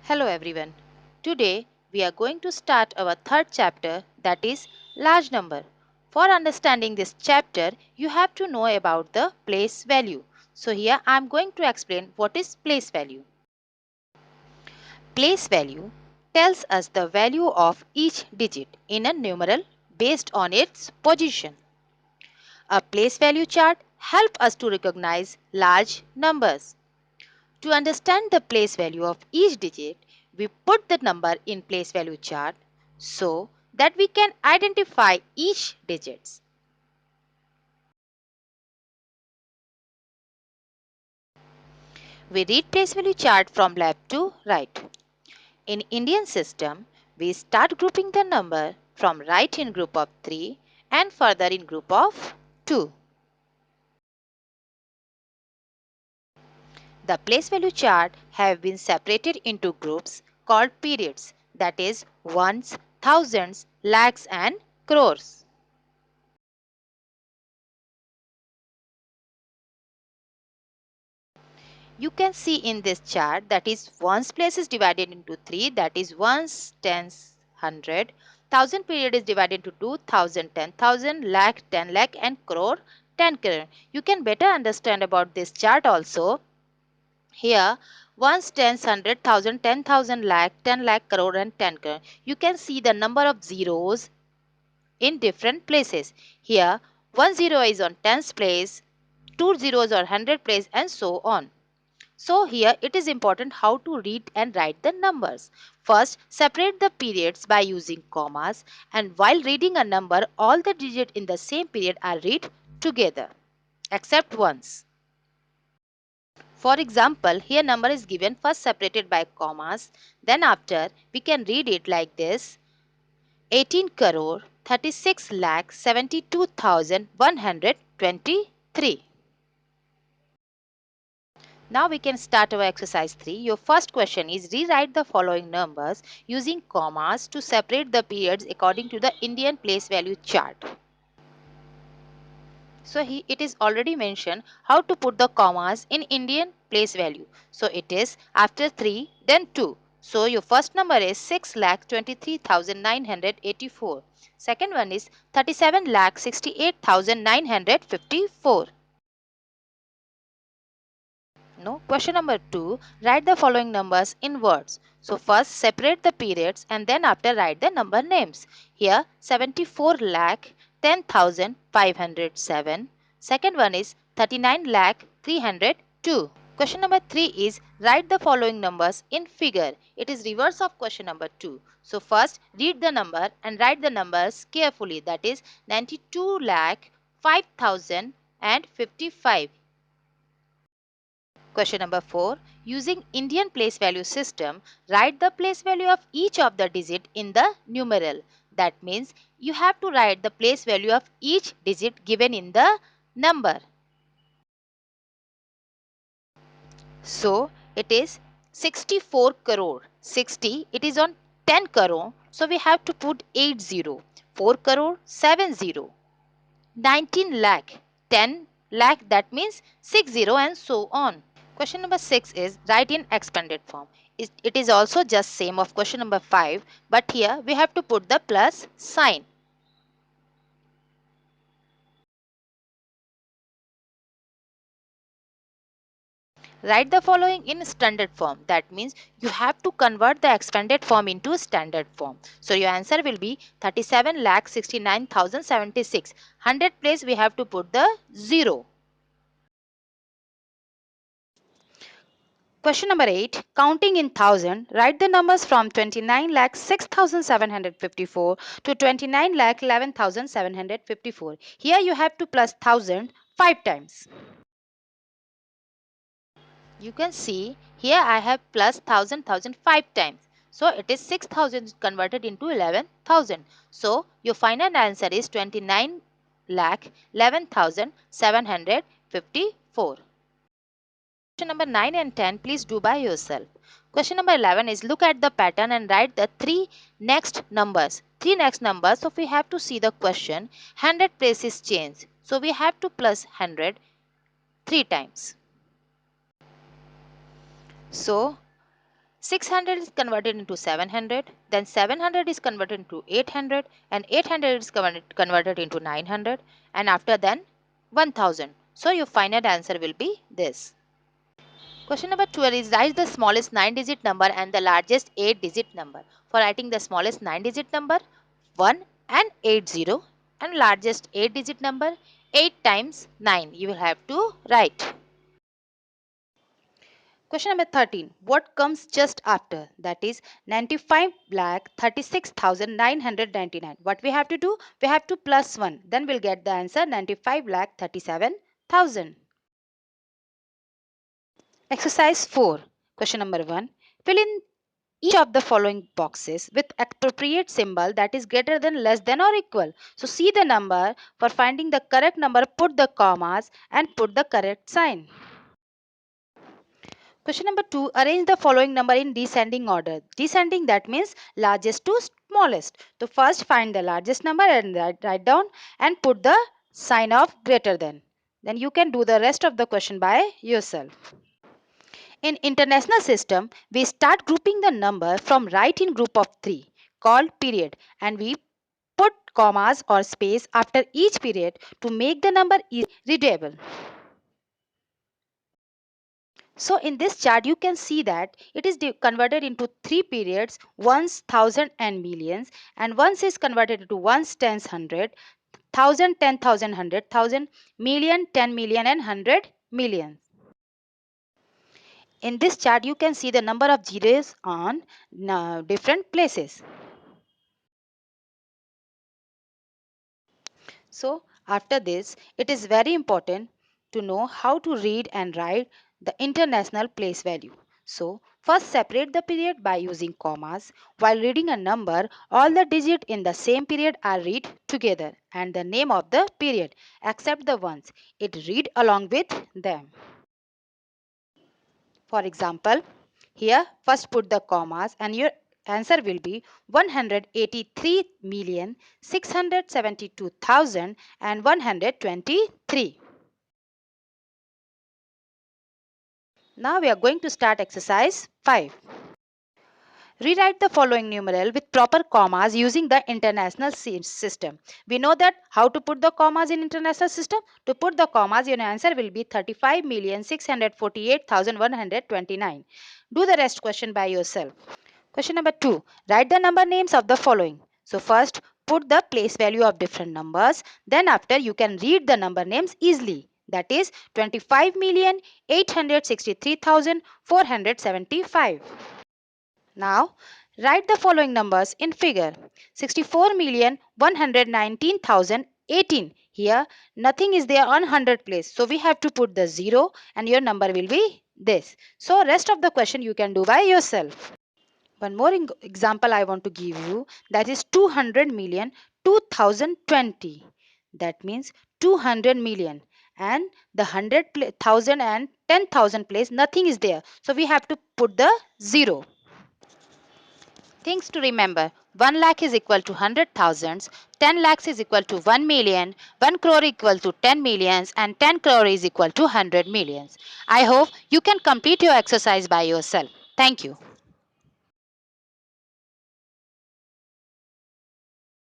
Hello everyone. Today we are going to start our third chapter, that is large number. For understanding this chapter, you have to know about the place value. So here I am going to explain what is place value. Place value tells us the value of each digit in a numeral based on its position. A place value chart helps us to recognize large numbers. To understand the place value of each digit, we put the number in place value chart so that we can identify each digits. We read place value chart from left to right. In Indian system, we start grouping the number from right in group of 3 and further in group of 2. The place value chart have been separated into groups called periods, that is ones, thousands, lakhs and crores. You can see in this chart that is ones place is divided into 3, that is ones, tens, 100. Thousand period is divided into 2,000, 10,000, lakh, 10 lakh and crore, 10 crore. You can better understand about this chart also. Here ones, tens, 100, 1000, 10,000, lakh, 10 lakh, crore and 10 crore. You can see the number of zeros in different places. Here 1 zero is on tens place, 2 zeros are 100 place and so on. So here it is important how to read and write the numbers. First, separate the periods by using commas, and while reading a number, all the digits in the same period are read together, except once. For example, here number is given first separated by commas, then after we can read it like this: 18 crore 36 lakh 72,123. Now we can start our exercise 3. Your first question is rewrite the following numbers using commas to separate the periods according to the Indian place value chart. So it is already mentioned how to put the commas in Indian place value. So it is after 3 then 2. So your first number is 6,23,984. Second one is 37,68,954. No. Question number 2. Write the following numbers in words. So first separate the periods and then after write the number names. Here 74 lakh 10,507. Second one is 39 lakh 302. Question number 3 is write the following numbers in figure. It is reverse of question number 2. So first read the number and write the numbers carefully, that is 92 lakh 5,055. Question number 4. Using Indian place value system, write the place value of each of the digit in the numeral. That means you have to write the place value of each digit given in the number. So it is 64 crore. 60, it is on 10 crore. So we have to put 80. 4 crore, 70. 19 lakh, 10 lakh, that means 60 and so on. Question number 6 is write in expanded form. It is also just same of question number 5, but here we have to put the plus sign. Write the following in standard form. That means you have to convert the expanded form into standard form. So your answer will be 37,69,076. 100 place we have to put the 0. Question number 8. Counting in thousand, write the numbers from 29 lakh 6,754 to 29 lakh 11,754. Here you have to plus 1000 5 times. You can see here I have plus 1000 5 times. So it is 6,000 converted into 11,000. So your final answer is 29 lakh 11,754. Question number 9 and 10, please do by yourself. Question number 11 is look at the pattern and write the three next numbers. So we have to see the question. 100 places change. So we have to plus 100 3 times. So 600 is converted into 700, then 700 is converted into 800, and 800 is converted into 900, and after then 1000. So your final answer will be this. Question number 12 is write the smallest 9-digit number and the largest 8-digit number. For writing the smallest 9-digit number 1 and 80 and largest 8-digit number 8 times 9 you will have to write. Question number 13. What comes just after? That is 95,36,999. What we have to do? We have to plus 1. Then we'll get the answer 95,37,000. Exercise 4. Question number 1. Fill in each of the following boxes with appropriate symbol that is greater than, less than or equal. So see the number. For finding the correct number, put the commas and put the correct sign. Question number 2. Arrange the following number in descending order. Descending, that means largest to smallest. So first find the largest number and write down and put the sign of greater than. Then you can do the rest of the question by yourself. In international system, we start grouping the number from right in group of 3 called period, and we put commas or space after each period to make the number readable. So in this chart, you can see that it is converted into 3 periods, ones, thousand and millions, and once is converted into ones, tens, hundred, thousand, 10,000, 100,000, million, 10 million and 100 million. In this chart, you can see the number of zeros on different places. So after this, it is very important to know how to read and write the international place value. So first separate the period by using commas. While reading a number, all the digits in the same period are read together and the name of the period except the ones it read along with them. For example, here first put the commas and your answer will be 183,672,123. Now we are going to start exercise 5. Rewrite the following numeral with proper commas using the international system. We know that how to put the commas in international system. To put the commas, your answer will be 35,648,129. Do the rest question by yourself. Question number 2. Write the number names of the following. So first, put the place value of different numbers. Then after, you can read the number names easily. That is 25,863,475. Now, write the following numbers in figure. 64,119,018. Here, nothing is there on 100 place. So, we have to put the 0 and your number will be this. So, rest of the question you can do by yourself. One more example I want to give you, that is 200 million 2020. That means 200 million and the 100,000 and 10,000 place nothing is there. So we have to put the 0. Things to remember: 1 lakh is equal to 100,000, 10 lakhs is equal to 1 million, 1 crore equal to 10 millions, and 10 crore is equal to 100 millions. I hope you can complete your exercise by yourself. Thank you.